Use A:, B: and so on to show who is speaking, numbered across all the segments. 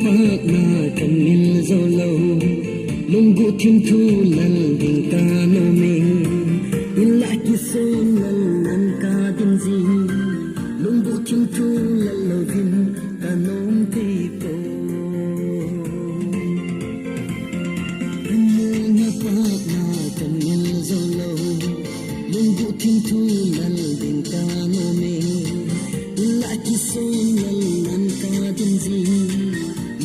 A: phác na cần mil dâu lâu lung vụ thiên thu lần đình ca nô mình in lại kia sơn lần lần ca đêm gì lung vụ thiên thu lần lâu thiên ca nôm thi cô anh nhớ phác na cần mil dâu lâu lung vụ thiên thu lần đình ca nô mình in lại kia sơn lần lần ca đêm gì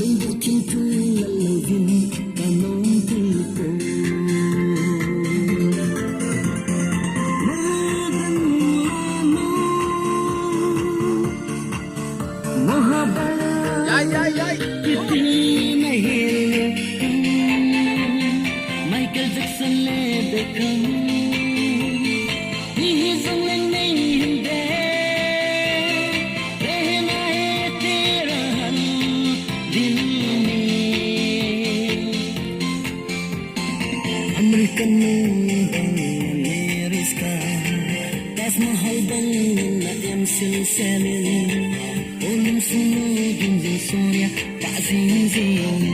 A: lung vụ thiên thu lần lâu thiên ca nôm thi cô Michael Jackson le देखम ये ज़मीन नहीं हिंदे रहना है तेरा हम दिल में American America Taj Mahal na MC Selin Olim sunugin din Surya Ta'zizin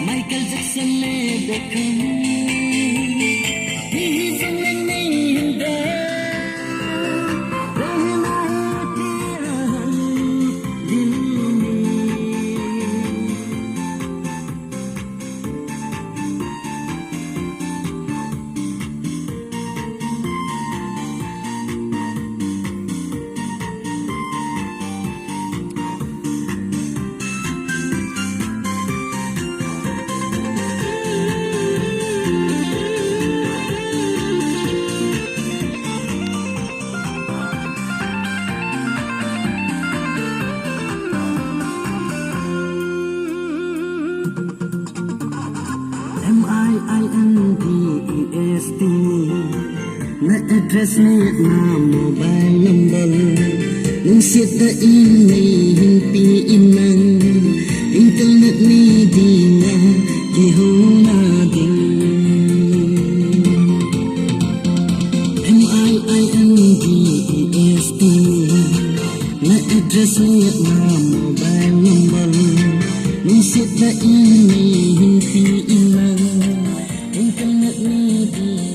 A: Michael Jackson le देखम ये ज़मीन नहीं हिंदे रहना है तेरा हम दिल में MIINDEST na address na mobile number yung siya ta email piinang internet ni di nga gihuna din MIINDEST na address na mobile number yung siya ta email piinang internet ni di